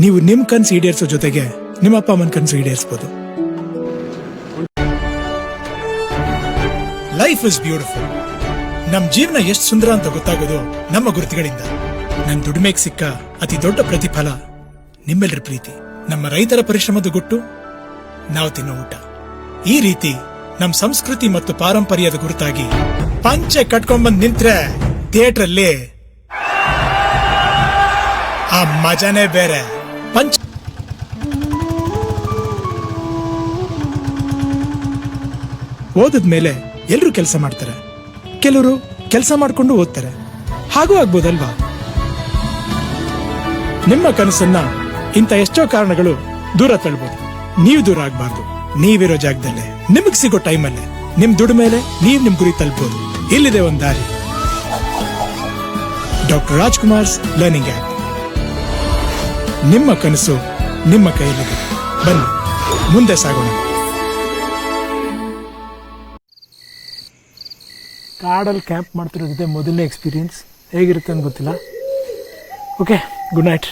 ನೀವು ನಿಮ್ ಕನ್ಸು ಈಡೇರಿಸೋ ಜೊತೆಗೆ ನಿಮ್ಮ ಅಪ್ಪ ಅಮ್ಮನ ಕನ್ಸು ಈಡೇರಿಸಬಹುದು. Life is beautiful. ನಮ್ ಜೀವನ ಎಷ್ಟು ಸುಂದರ ಅಂತ ಗೊತ್ತಾಗೋದು ನಮ್ಮ ಗುರುತುಗಳಿಂದ. ನನ್ ದುಡಿಮೆಗೆ ಸಿಕ್ಕ ಅತಿ ದೊಡ್ಡ ಪ್ರತಿಫಲ ನಿಮ್ಮೆಲ್ಲರ ಪ್ರೀತಿ, ನಮ್ಮ ರೈತರ ಪರಿಶ್ರಮದ ಗುಟ್ಟು, ನಾವು ತಿನ್ನೋ ಊಟ. ಈ ರೀತಿ ನಮ್ ಸಂಸ್ಕೃತಿ ಮತ್ತು ಪಾರಂಪರ್ಯದ ಗುರುತಾಗಿ ಪಂಚೆ ಕಟ್ಕೊಂಡ್ಬಂದ್ ನಿಂತ್ರೆ ಥಿಯೇಟರ್ ಅಲ್ಲಿ ಆ ಮಜಾನೇ ಬೇರೆ. ಪಂಚ ಓದಿದ್ಮೇಲೆ ಎಲ್ರು ಕೆಲಸ ಮಾಡ್ತಾರೆ, ಕೆಲವರು ಕೆಲಸ ಮಾಡ್ಕೊಂಡು ಓದ್ತಾರೆ. ಹಾಗೂ ಆಗ್ಬೋದಲ್ವಾ? ನಿಮ್ಮ ಕನಸನ್ನ ಇಂಥ ಎಷ್ಟೋ ಕಾರಣಗಳು ದೂರ ತಳ್ಬೋದು. ನೀವು ದೂರ ಆಗ್ಬಾರ್ದು. ನೀವಿರೋ ಜಾಗದಲ್ಲೇ, ನಿಮಗ್ ಸಿಗೋ ಟೈಮಲ್ಲೇ, ನಿಮ್ ದುಡಿಮೇಲೆ ನೀವ್ ನಿಮ್ ಗುರಿ ತಲುಪಬಹುದು. ಇಲ್ಲಿದೆ ಒಂದ್ ದಾರಿ. Doctor Rajkumar's learning app. ನಿಮ್ಮ ಕನಸು ನಿಮ್ಮ ಕೈಯಲ್ಲಿದೆ. ಬನ್ನಿ ಮುಂದೆ ಸಾಗೋಣ. ಕಾಡಲ್ಲಿ ಕ್ಯಾಂಪ್ ಮಾಡ್ತಿರೋದಿದೆ ಮೊದಲನೇ ಎಕ್ಸ್ಪೀರಿಯನ್ಸ್. ಹೇಗಿರುತ್ತೆ ಅಂತ ಗೊತ್ತಿಲ್ಲ. Okay, good night.